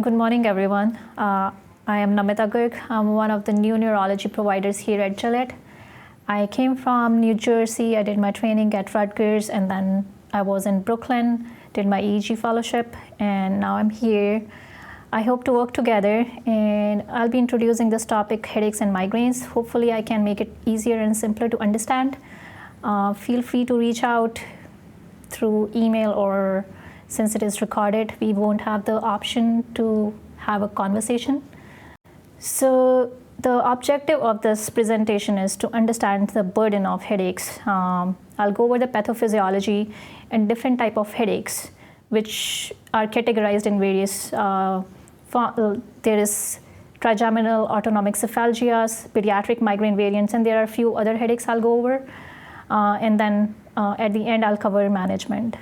Good morning, everyone. I am Namita Garg. I'm one of the new neurology providers here at Gillette. I came from New Jersey. I did my training at Rutgers, and then I was in Brooklyn, did my EEG fellowship, and now I'm here. I hope to work together, and I'll be introducing this topic, headaches and migraines. Hopefully, I can make it easier and simpler to understand. Feel free to reach out through email, or since it is recorded, we won't have the option to have a conversation. So the objective of this presentation is to understand the burden of headaches. I'll go over the pathophysiology and different type of headaches, which are categorized in various, there is trigeminal autonomic cephalgias, pediatric migraine variants, and there are a few other headaches I'll go over. And then at the end, I'll cover management.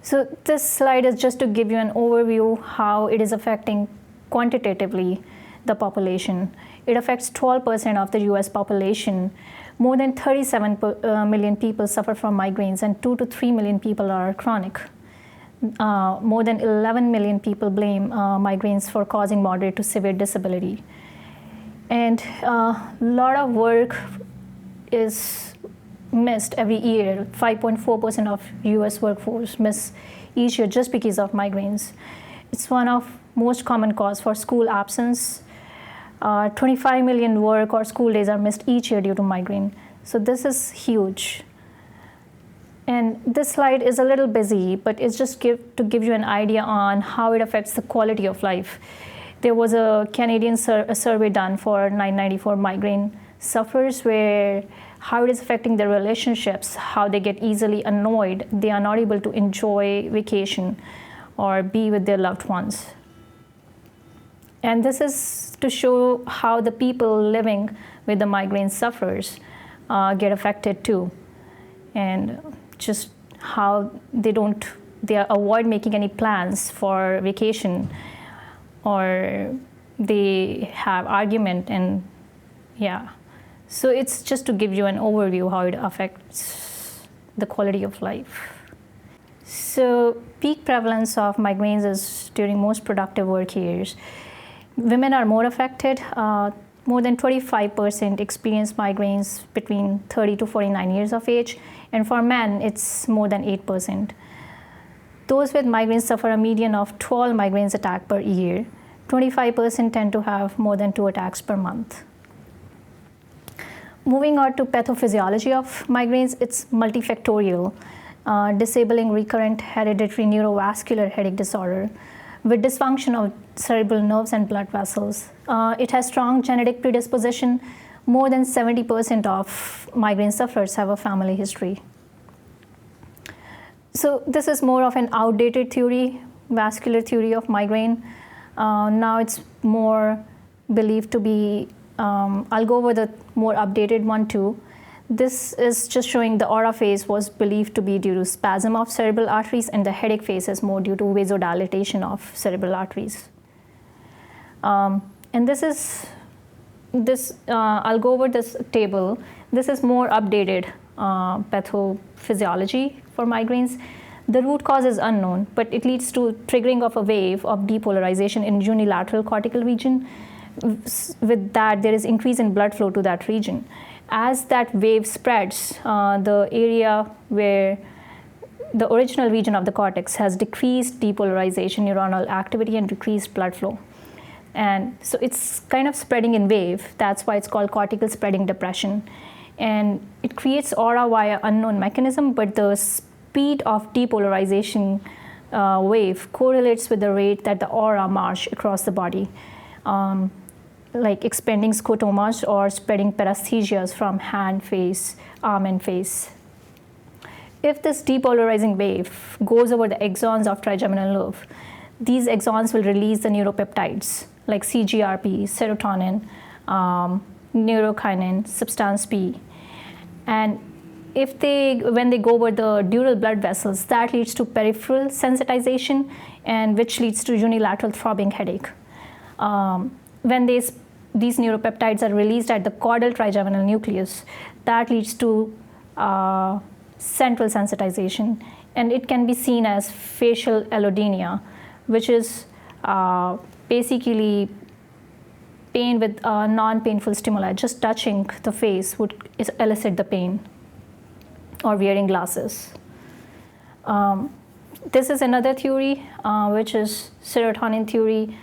So this slide is just to give you an overview how it is affecting quantitatively the population. It affects 12% of the US population. More than 37 million people suffer from migraines, and 2 to 3 million people are chronic. More than 11 million people blame migraines for causing moderate to severe disability. And a lot of work is missed every year. 5.4% of US workforce miss each year just because of migraines. It's one of most common cause for school absence. 25 million work or school days are missed each year due to migraine. So this is huge. And this slide is a little busy, but it's just to give you an idea on how it affects the quality of life. There was a Canadian survey done for 994 migraine sufferers, where how it is affecting their relationships, how they get easily annoyed, they are not able to enjoy vacation or be with their loved ones. And this is to show how the people living with the migraine sufferers get affected too, and just how they avoid making any plans for vacation, or they have argument, and yeah. So it's just to give you an overview how it affects the quality of life. So peak prevalence of migraines is during most productive work years. Women are more affected. More than 25% experience migraines between 30 to 49 years of age. And for men, it's more than 8%. Those with migraines suffer a median of 12 migraines attack per year. 25% tend to have more than 2 attacks per month. Moving on to pathophysiology of migraines, it's multifactorial, disabling recurrent hereditary neurovascular headache disorder with dysfunction of cerebral nerves and blood vessels. It has strong genetic predisposition. More than 70% of migraine sufferers have a family history. So this is more of an outdated theory, vascular theory of migraine. Now it's more believed to be, I'll go over the more updated one too. This is just showing the aura phase was believed to be due to spasm of cerebral arteries, and the headache phase is more due to vasodilatation of cerebral arteries. And I'll go over this table. This is more updated pathophysiology for migraines. The root cause is unknown, but it leads to triggering of a wave of depolarization in unilateral cortical region. With that, there is increase in blood flow to that region. As that wave spreads, the area where the original region of the cortex has decreased depolarization, neuronal activity, and decreased blood flow. And so it's kind of spreading in wave. That's why it's called cortical spreading depression. And it creates aura via unknown mechanism, but the speed of depolarization wave correlates with the rate that the aura march across the body. Like expanding scotomas or spreading paresthesias from hand, face, arm, and face. If this depolarizing wave goes over the axons of trigeminal nerve, these axons will release the neuropeptides like CGRP, serotonin, neurokinin, substance P. And when they go over the dural blood vessels, that leads to peripheral sensitization, and which leads to unilateral throbbing headache. When these neuropeptides are released at the caudal trigeminal nucleus, that leads to central sensitization, and it can be seen as facial allodynia, which is basically pain with non-painful stimuli. Just touching the face would elicit the pain, or wearing glasses. This is another theory, which is serotonin theory,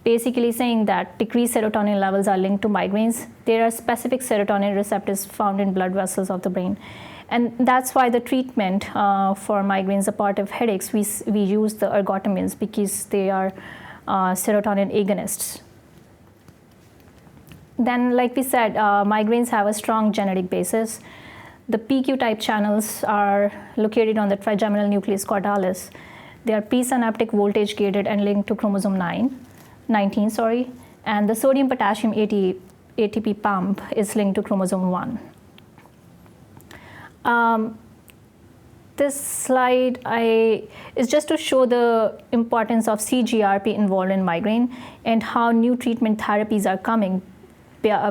basically saying that decreased serotonin levels are linked to migraines. There are specific serotonin receptors found in blood vessels of the brain. And that's why the treatment for migraines, a part of headaches, we use the ergotamines, because they are serotonin agonists. Then, like we said, migraines have a strong genetic basis. The PQ type channels are located on the trigeminal nucleus caudalis. They are presynaptic voltage gated and linked to chromosome 19, and the sodium potassium ATP pump is linked to chromosome 1. This slide is just to show the importance of CGRP involved in migraine and how new treatment therapies are coming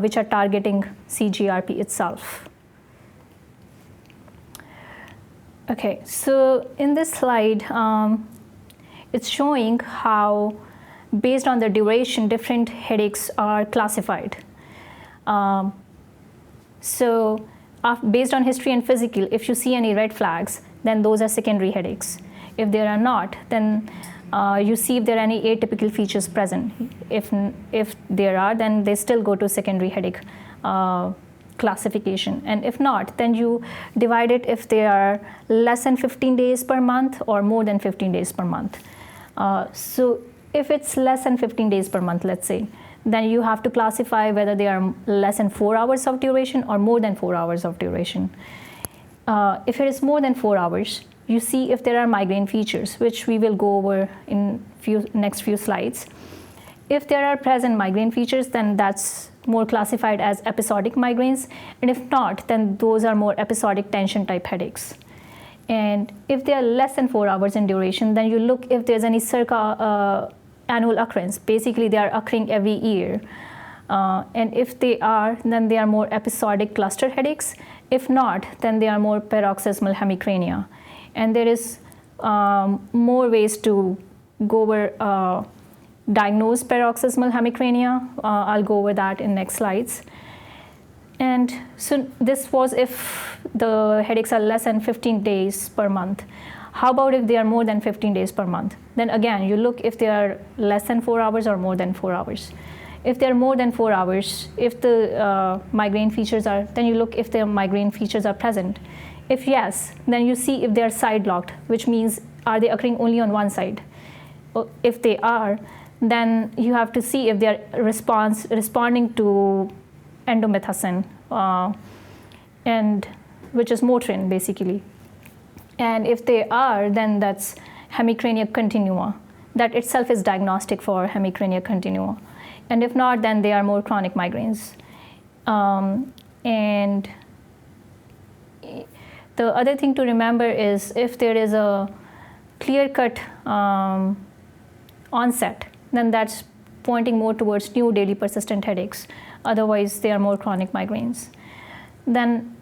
which are targeting CGRP itself. Okay, so in this slide, it's showing how, based on the duration, different headaches are classified. Based on history and physical, if you see any red flags, then those are secondary headaches. If there are not, then you see if there are any atypical features present. If there are, then they still go to secondary headache classification. And if not, then you divide it if they are less than 15 days per month or more than 15 days per month. So if it's less than 15 days per month, let's say, then you have to classify whether they are less than 4 hours of duration or more than 4 hours of duration. If it is more than 4 hours, you see if there are migraine features, which we will go over in next few slides. If there are present migraine features, then that's more classified as episodic migraines, and if not, then those are more episodic tension type headaches. And if they are less than 4 hours in duration, then you look if there's any annual occurrence. Basically, they are occurring every year. And if they are, then they are more episodic cluster headaches. If not, then they are more paroxysmal hemicrania. And there is more ways to go over diagnose paroxysmal hemicrania. I'll go over that in next slides. And so this was if the headaches are less than 15 days per month. How about if they are more than 15 days per month? Then again, you look if they are less than 4 hours or more than 4 hours. If they are more than 4 hours, if the migraine features are, then you look if the migraine features are present. If yes, then you see if they are side locked, which means are they occurring only on one side? If they are, then you have to see if they are responding to endomethacin, and which is Motrin basically. And if they are, then that's hemicrania continua. That itself is diagnostic for hemicrania continua. And if not, then they are more chronic migraines. And the other thing to remember is if there is a clear-cut onset, then that's pointing more towards new daily persistent headaches. Otherwise, they are more chronic migraines. Then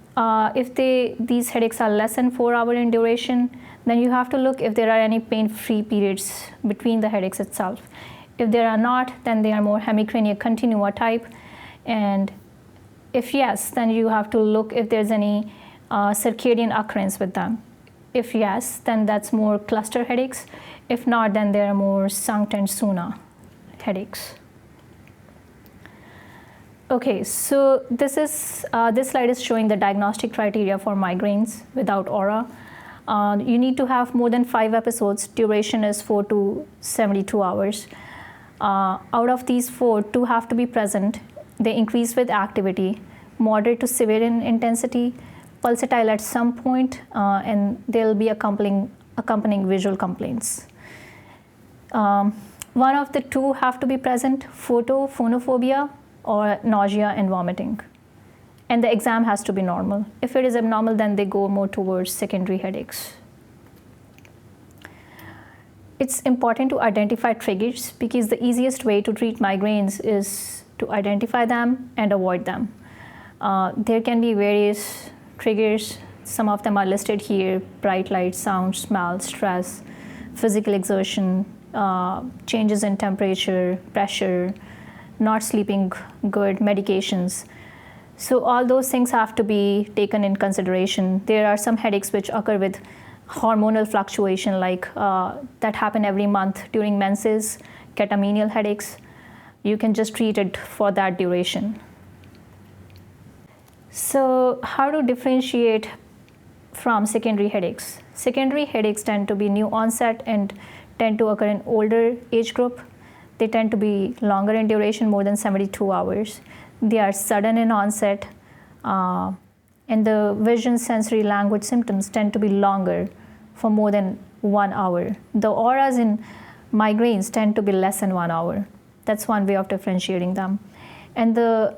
if these headaches are less than 4 hours in duration, then you have to look if there are any pain-free periods between the headaches itself. If there are not, then they are more hemicrania continua type. And if yes, then you have to look if there's any circadian occurrence with them. If yes, then that's more cluster headaches. If not, then there are more Sankt and Suna headaches. Okay, so this slide is showing the diagnostic criteria for migraines without aura. You need to have more than 5 episodes. Duration is 4 to 72 hours. Out of these 4, 2 have to be present. They increase with activity, moderate to severe in intensity, pulsatile at some point, and there will be accompanying visual complaints. One of the 2 have to be present: photophobia or nausea and vomiting. And the exam has to be normal. If it is abnormal, then they go more towards secondary headaches. It's important to identify triggers because the easiest way to treat migraines is to identify them and avoid them. There can be various triggers. Some of them are listed here: bright light, sound, smell, stress, physical exertion, changes in temperature, pressure, not sleeping good, medications. So all those things have to be taken in consideration. There are some headaches which occur with hormonal fluctuation, like that happen every month during menses, catamenial headaches. You can just treat it for that duration. So how to differentiate from secondary headaches? Secondary headaches tend to be new onset and tend to occur in older age group. They tend to be longer in duration, more than 72 hours. They are sudden in onset, and the vision, sensory, language symptoms tend to be longer for more than 1 hour. The auras in migraines tend to be less than 1 hour. That's one way of differentiating them. And the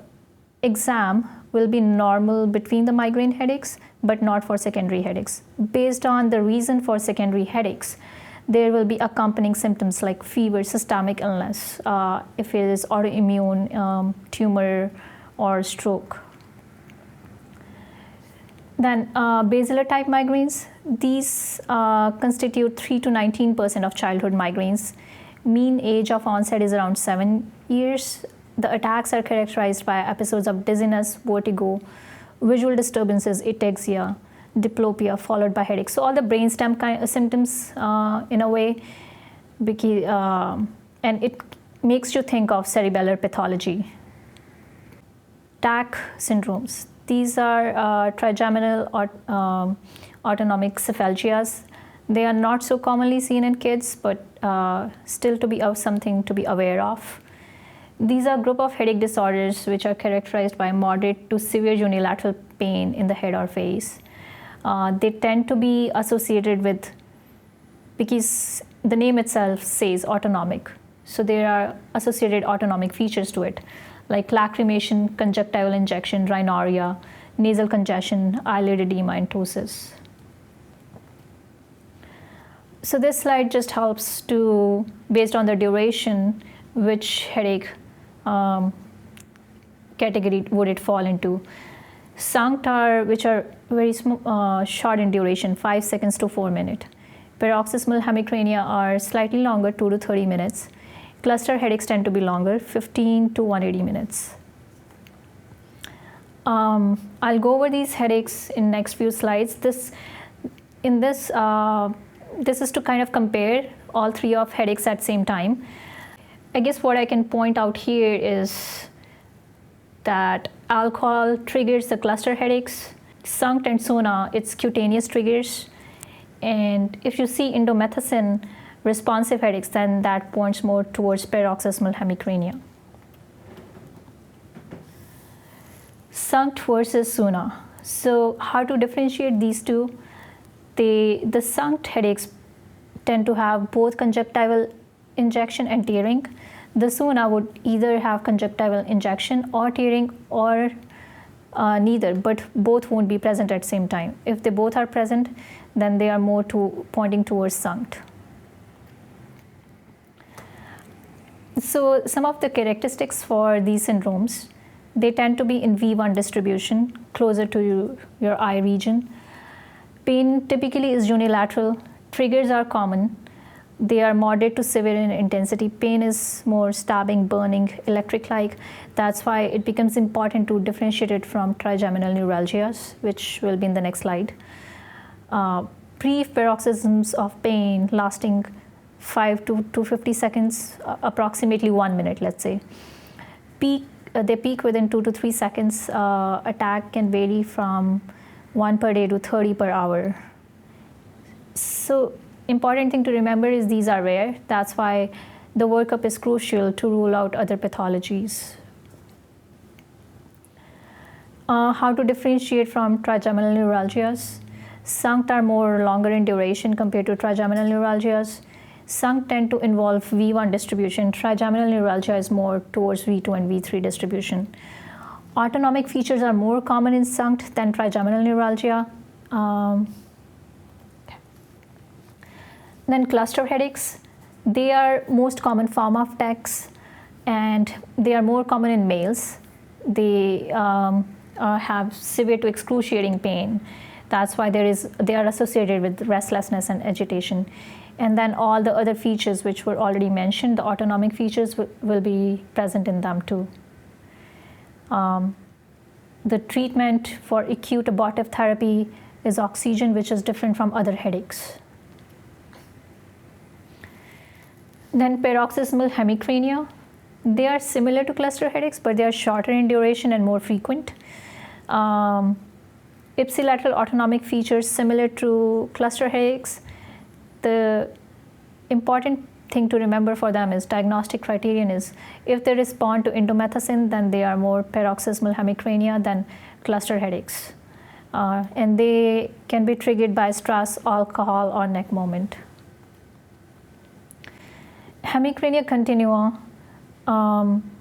exam will be normal between the migraine headaches, but not for secondary headaches. Based on the reason for secondary headaches, there will be accompanying symptoms like fever, systemic illness, if it is autoimmune, tumor, or stroke. Then basilar type migraines, these constitute 3 to 19% of childhood migraines. Mean age of onset is around 7 years. The attacks are characterized by episodes of dizziness, vertigo, visual disturbances, ataxia, diplopia, followed by headache. So all the brainstem kind of symptoms in a way, and it makes you think of cerebellar pathology. TAC syndromes. These are trigeminal autonomic cephalgias. They are not so commonly seen in kids, but still to be something to be aware of. These are a group of headache disorders which are characterized by moderate to severe unilateral pain in the head or face. They tend to be associated with, because the name itself says autonomic, so there are associated autonomic features to it, like lacrimation, conjunctival injection, rhinorrhea, nasal congestion, eyelid edema, and ptosis. So this slide just helps to, based on the duration, which headache category would it fall into. Sanct are, which are very short in duration, 5 seconds to 4 minutes. Paroxysmal hemicrania are slightly longer, 2 to 30 minutes. Cluster headaches tend to be longer, 15 to 180 minutes. I'll go over these headaches in next few slides. This is to kind of compare all three of headaches at same time. I guess what I can point out here is that alcohol triggers the cluster headaches. Sanct and Sona, it's cutaneous triggers. And if you see indomethacin responsive headaches, then that points more towards paroxysmal hemicrania. Sanct versus Sona. So how to differentiate these two? The Sanct headaches tend to have both conjunctival injection and tearing. The Sona would either have conjunctival injection or tearing, or neither, but both won't be present at the same time. If they both are present, then they are more pointing towards Sanct. So some of the characteristics for these syndromes, they tend to be in V1 distribution, closer to your eye region. Pain typically is unilateral. Triggers are common. They are moderate to severe in intensity. Pain is more stabbing, burning, electric-like. That's why it becomes important to differentiate it from trigeminal neuralgias, which will be in the next slide. Brief paroxysms of pain lasting 5 to 50 seconds, approximately 1 minute, let's say. They peak within 2 to 3 seconds. Attack can vary from 1 per day to 30 per hour. So important thing to remember is these are rare. That's why the workup is crucial to rule out other pathologies. How to differentiate from trigeminal neuralgias? Sanct are more longer in duration compared to trigeminal neuralgias. Sanct tend to involve V1 distribution. Trigeminal neuralgia is more towards V2 and V3 distribution. Autonomic features are more common in Sanct than trigeminal neuralgia. Then cluster headaches, they are most common form of TACs, and they are more common in males. They have severe to excruciating pain. That's why they are associated with restlessness and agitation. And then all the other features which were already mentioned, the autonomic features will be present in them too. The treatment for acute abortive therapy is oxygen, which is different from other headaches. Then paroxysmal hemicrania. They are similar to cluster headaches, but they are shorter in duration and more frequent. Ipsilateral autonomic features similar to cluster headaches. The important thing to remember for them is diagnostic criterion is if they respond to indomethacin, then they are more paroxysmal hemicrania than cluster headaches. And they can be triggered by stress, alcohol, or neck movement. Hemicrania continua,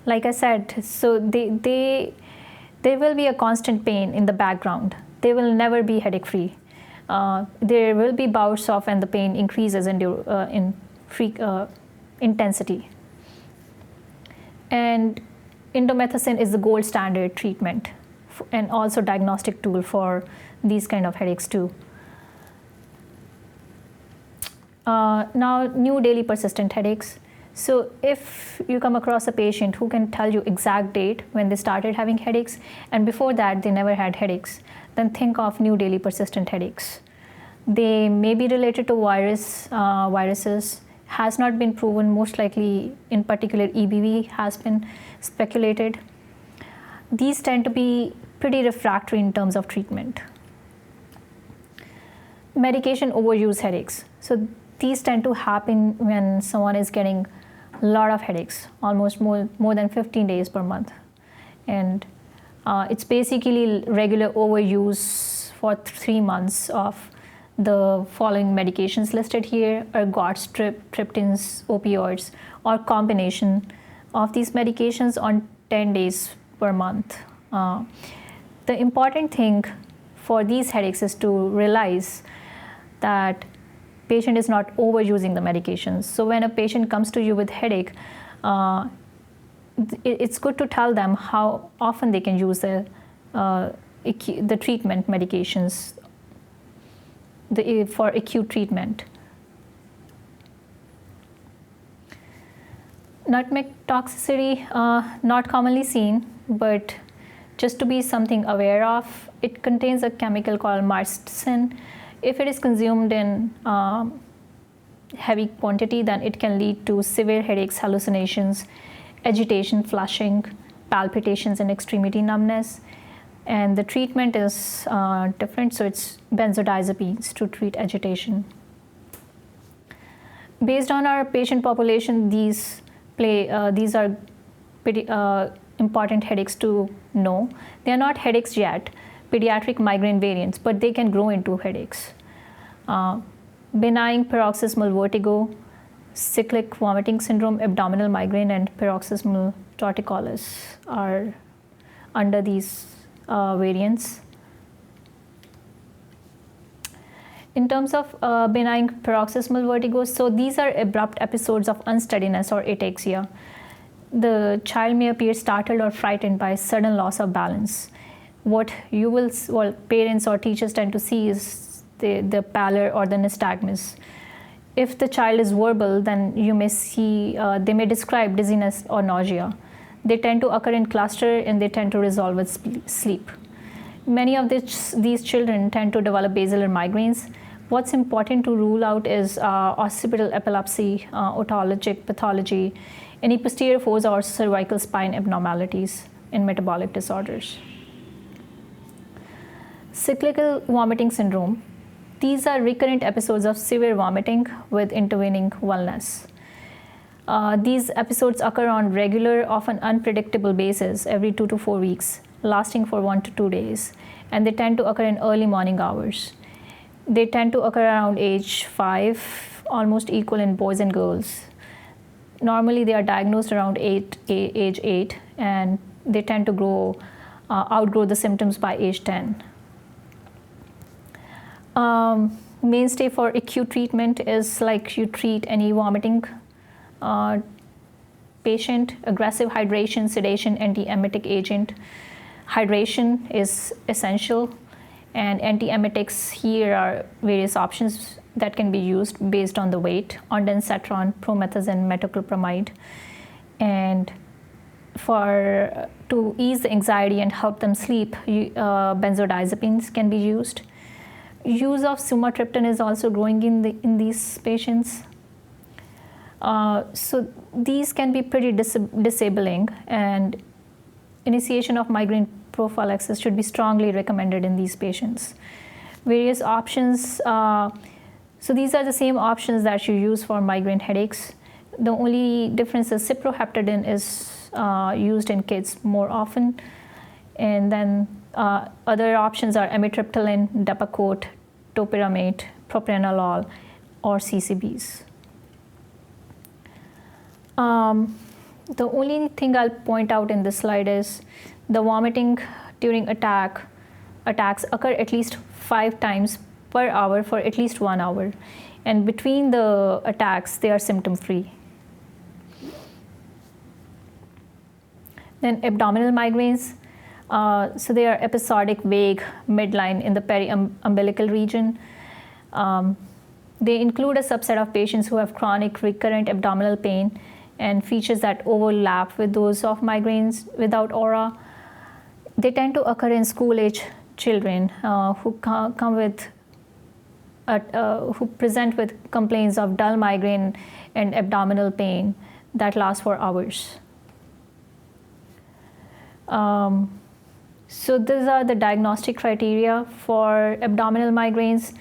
like I said, so there will be a constant pain in the background. They will never be headache free. There will be bouts of when the pain increases in intensity. And indomethacin is the gold standard treatment and also diagnostic tool for these kind of headaches too. Now, new daily persistent headaches. So if you come across a patient who can tell you exact date when they started having headaches and before that they never had headaches, then think of new daily persistent headaches. They may be related to viruses, has not been proven, most likely in particular EBV has been speculated. These tend to be pretty refractory in terms of treatment. Medication overuse headaches. So these tend to happen when someone is getting a lot of headaches, almost more than 15 days per month. And it's basically regular overuse for 3 months of the following medications listed here: ergots, triptans, opioids, or combination of these medications on 10 days per month. The important thing for these headaches is to realize that patient is not overusing the medications. So when a patient comes to you with headache, it's good to tell them how often they can use the treatment medications for acute treatment. Nutmeg toxicity, not commonly seen, but just to be something aware of. It contains a chemical called myrcene. If it is consumed in heavy quantity, then it can lead to severe headaches, hallucinations, agitation, flushing, palpitations, and extremity numbness. And the treatment is different, so it's benzodiazepines to treat agitation. Based on our patient population, these are pretty important headaches to know. They are not headaches yet, pediatric migraine variants, but they can grow into headaches. Benign paroxysmal vertigo, cyclic vomiting syndrome, abdominal migraine, and paroxysmal torticollis are under these variants. In terms of benign paroxysmal vertigo, so these are abrupt episodes of unsteadiness or ataxia. The child may appear startled or frightened by sudden loss of balance. What parents or teachers tend to see is the pallor or the nystagmus. If the child is verbal, then you may see they may describe dizziness or nausea. They tend to occur in cluster and they tend to resolve with sleep. Many of these children tend to develop basilar migraines. What's important to rule out is occipital epilepsy, otologic pathology, any posterior fossa or cervical spine abnormalities in metabolic disorders. Cyclical vomiting syndrome. These are recurrent episodes of severe vomiting with intervening wellness. These episodes occur on regular, often unpredictable basis every 2 to 4 weeks, lasting for 1 to 2 days, and they tend to occur in early morning hours. They tend to occur around age 5, almost equal in boys and girls. Normally, they are diagnosed around age 8, and they tend to outgrow the symptoms by age 10. Mainstay for acute treatment is like you treat any vomiting patient, aggressive hydration, sedation, antiemetic agent. Hydration is essential, And antiemetics, here are various options that can be used based on the weight: ondansetron, promethazine, metoclopramide. And to ease the anxiety and help them sleep, benzodiazepines can be used. Use of sumatriptan is also growing in these patients. So these can be pretty disabling, and initiation of migraine prophylaxis should be strongly recommended in these patients. Various options, so these are the same options that you use for migraine headaches. The only difference is cyproheptadine is used in kids more often, and then other options are amitriptyline, Depakote, topiramate, propranolol, or CCBs. The only thing I'll point out in this slide is the vomiting during attacks occur at least 5 times per hour for at least 1 hour, and between the attacks they are symptom free. Then abdominal migraines, so they are episodic, vague, midline in the periumbilical region. They include a subset of patients who have chronic recurrent abdominal pain and features that overlap with those of migraines without aura. They tend to occur in school-age children who present with complaints of dull migraine and abdominal pain that last for hours. So these are the diagnostic criteria for abdominal migraines.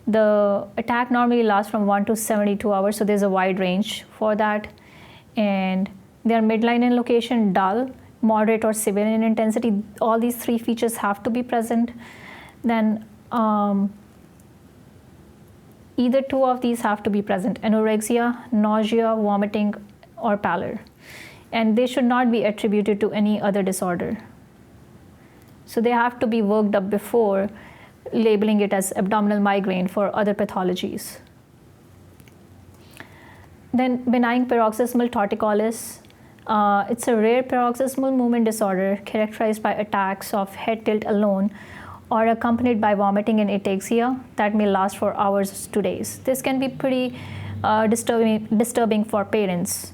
The attack normally lasts from 1 to 72 hours, so there's a wide range for that. And they are midline in location, dull, moderate or severe in intensity. All these 3 features have to be present. Then either 2 of these have to be present: anorexia, nausea, vomiting, or pallor. And they should not be attributed to any other disorder. So they have to be worked up before labeling it as abdominal migraine for other pathologies. Then benign paroxysmal torticollis. It's a rare paroxysmal movement disorder characterized by attacks of head tilt alone or accompanied by vomiting and ataxia that may last for hours to days. This can be pretty disturbing for parents.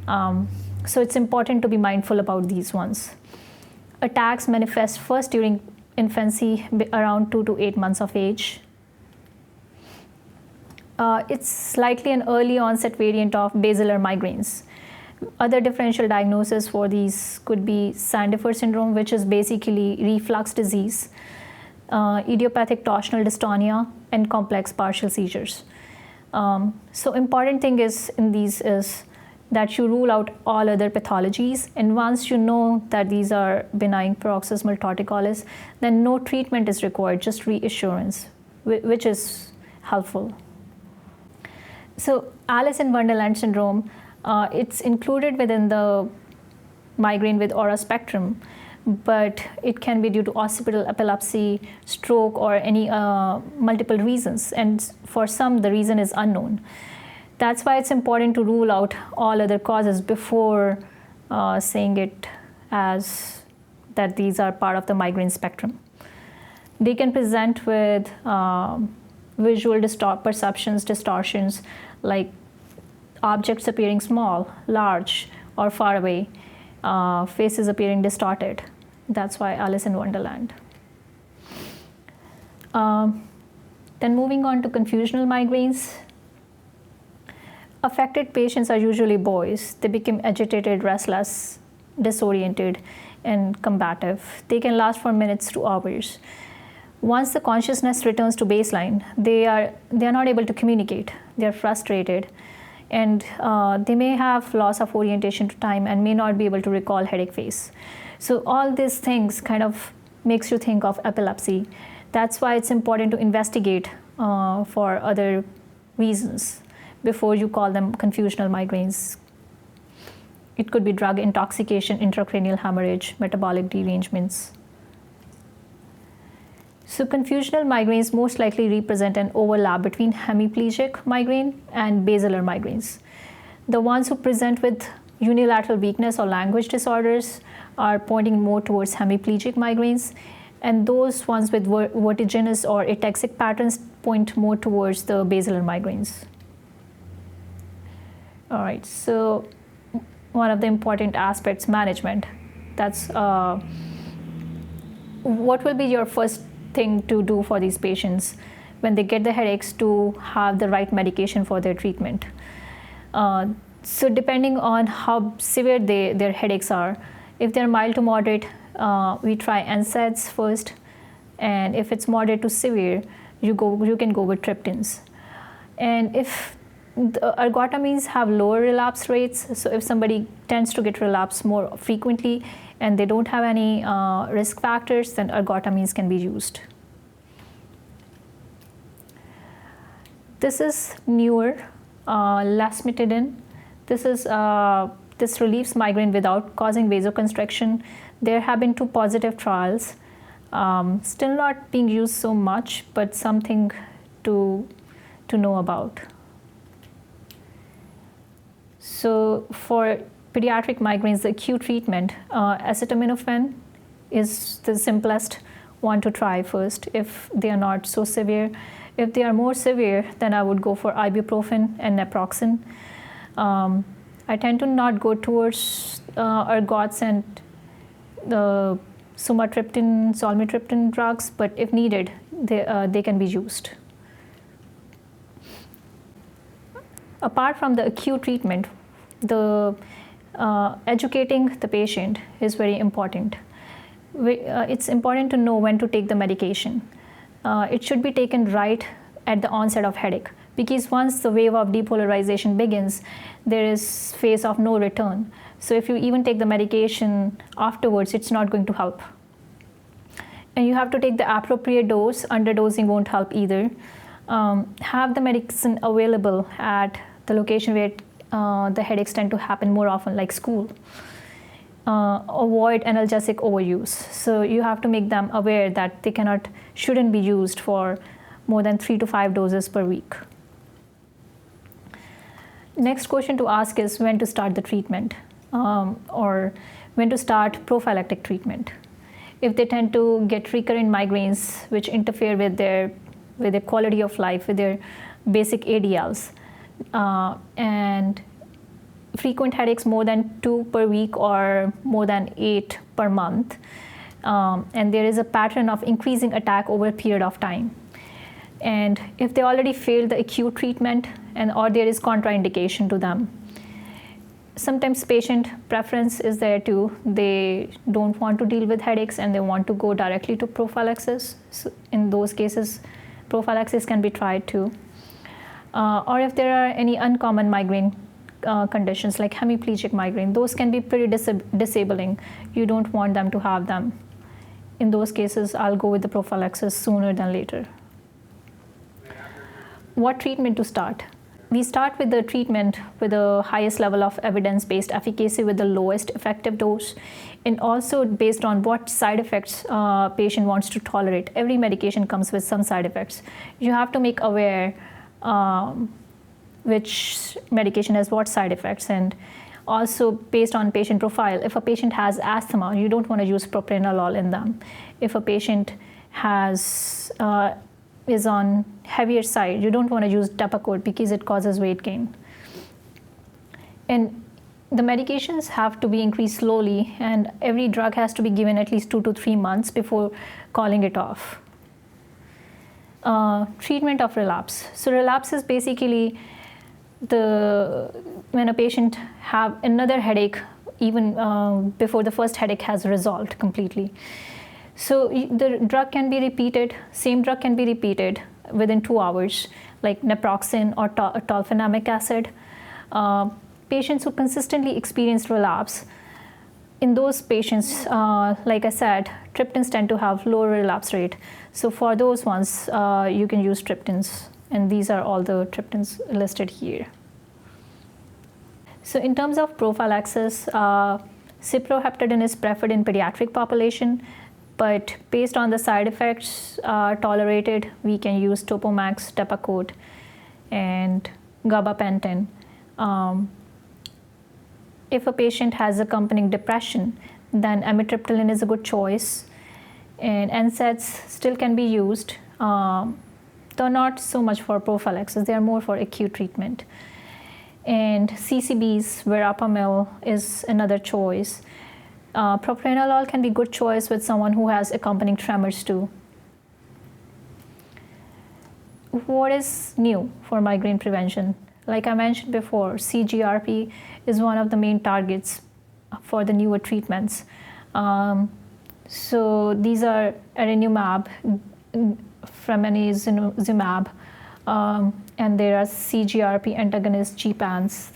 So it's important to be mindful about these ones. Attacks manifest first during infancy, around 2 to 8 months of age. It's slightly an early onset variant of basilar migraines. Other differential diagnoses for these could be Sandifer syndrome, which is basically reflux disease, idiopathic torsional dystonia, and complex partial seizures. So important thing is in these is that you rule out all other pathologies, and once you know that these are benign paroxysmal torticollis, then no treatment is required, just reassurance, which is helpful. So Alice in Wonderland syndrome, it's included within the migraine with aura spectrum, but it can be due to occipital epilepsy, stroke, or any multiple reasons, and for some the reason is unknown. That's why it's important to rule out all other causes before saying it as that these are part of the migraine spectrum. They can present with visual perceptions, distortions, like objects appearing small, large, or far away, faces appearing distorted. That's why Alice in Wonderland. Then moving on to confusional migraines. Affected patients are usually boys. They become agitated, restless, disoriented, and combative. They can last for minutes to hours. Once the consciousness returns to baseline, they are not able to communicate. They are frustrated, and they may have loss of orientation to time and may not be able to recall headache phase. So all these things kind of makes you think of epilepsy. That's why it's important to investigate for other reasons before you call them confusional migraines. It could be drug intoxication, intracranial hemorrhage, metabolic derangements. So confusional migraines most likely represent an overlap between hemiplegic migraine and basilar migraines. The ones who present with unilateral weakness or language disorders are pointing more towards hemiplegic migraines, and those ones with vertiginous or ataxic patterns point more towards the basilar migraines. All right, so one of the important aspects, management. That's what will be your first thing to do for these patients when they get the headaches, to have the right medication for their treatment. So depending on how severe their headaches are, if they're mild to moderate, we try NSAIDs first, and if it's moderate to severe, you can go with triptans. And if the ergotamines have lower relapse rates, so if somebody tends to get relapse more frequently and they don't have any risk factors, then ergotamines can be used. This is newer, lasmitidine. This relieves migraine without causing vasoconstriction. There have been 2 positive trials, still not being used so much, but something to know about. So for pediatric migraines, the acute treatment, acetaminophen is the simplest one to try first if they are not so severe. If they are more severe, then I would go for ibuprofen and naproxen. I tend to not go towards ergots and the sumatriptan, zolmitriptan drugs, but if needed, they can be used. Apart from the acute treatment, the educating the patient is very important. It's important to know when to take the medication. It should be taken right at the onset of headache, because once the wave of depolarization begins, there is phase of no return. So if you even take the medication afterwards, it's not going to help. And you have to take the appropriate dose. Underdosing won't help either. Have the medicine available at the location where the headaches tend to happen more often, like school. Avoid analgesic overuse. So you have to make them aware that they shouldn't be used for more than 3 to 5 doses per week. Next question to ask is when to start the treatment, or when to start prophylactic treatment. If they tend to get recurrent migraines which interfere with their quality of life, with their basic ADLs, and frequent headaches more than 2 per week or more than 8 per month, and there is a pattern of increasing attack over a period of time. And if they already failed the acute treatment or there is contraindication to them, sometimes patient preference is there too. They don't want to deal with headaches and they want to go directly to prophylaxis. So in those cases, prophylaxis can be tried too. Or if there are any uncommon migraine conditions like hemiplegic migraine, those can be pretty disabling. You don't want them to have them. In those cases, I'll go with the prophylaxis sooner than later. What treatment to start? We start with the treatment with the highest level of evidence-based efficacy with the lowest effective dose, and also based on what side effects patient wants to tolerate. Every medication comes with some side effects. You have to make aware which medication has what side effects, and also based on patient profile. If a patient has asthma, you don't want to use propranolol in them. If a patient is on heavier side, you don't want to use Depakote because it causes weight gain. And the medications have to be increased slowly, and every drug has to be given at least 2 to 3 months before calling it off. Treatment of relapse. So relapse is basically when a patient have another headache even before the first headache has resolved completely. So the drug can be repeated, same drug can be repeated within 2 hours, like naproxen or tolfenamic acid. Patients who consistently experience relapse, in those patients, like I said, triptans tend to have lower relapse rate. So for those ones, you can use triptans, and these are all the triptans listed here. So in terms of prophylaxis, cyproheptadine is preferred in pediatric population, but based on the side effects tolerated, we can use Topomax, Depakote, and gabapentin. If a patient has accompanying depression, then amitriptyline is a good choice. And NSAIDs still can be used, though not so much for prophylaxis. They are more for acute treatment. And CCBs, verapamil is another choice. Propranolol can be a good choice with someone who has accompanying tremors too. What is new for migraine prevention? Like I mentioned before, CGRP is one of the main targets for the newer treatments. So these are adalimumab, fremanezumab, and there are CGRP antagonist GPANs.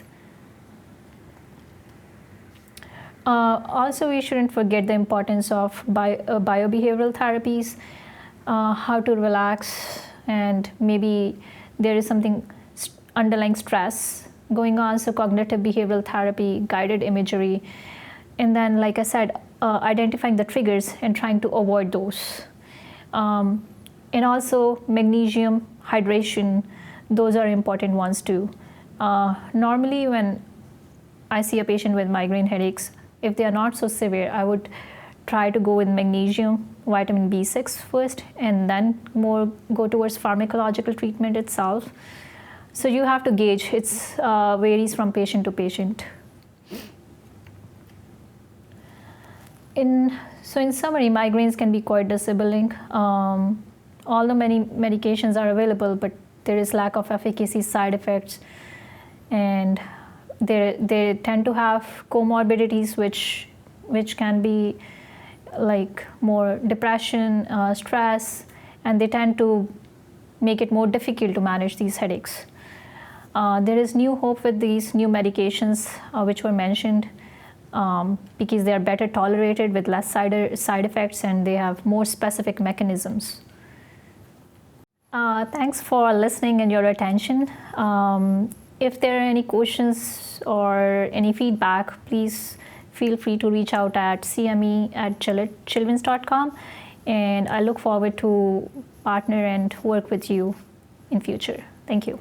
Also, we shouldn't forget the importance of biobehavioral therapies, how to relax, and maybe there is something underlying stress going on, so cognitive behavioral therapy, guided imagery, and then, like I said, identifying the triggers and trying to avoid those. And also magnesium, hydration, those are important ones too. Normally when I see a patient with migraine headaches, if they are not so severe, I would try to go with magnesium, vitamin B6 first, and then more go towards pharmacological treatment itself. So you have to gauge, it varies from patient to patient. So in summary, migraines can be quite disabling. Although many medications are available, but there is lack of efficacy, side effects, and they tend to have comorbidities which can be like more depression, stress, and they tend to make it more difficult to manage these headaches. There is new hope with these new medications which were mentioned, because they are better tolerated with less side effects, and they have more specific mechanisms. Thanks for listening and your attention. If there are any questions or any feedback, please feel free to reach out at cme@gillettechildrens.com, and I look forward to partner and work with you in future. Thank you.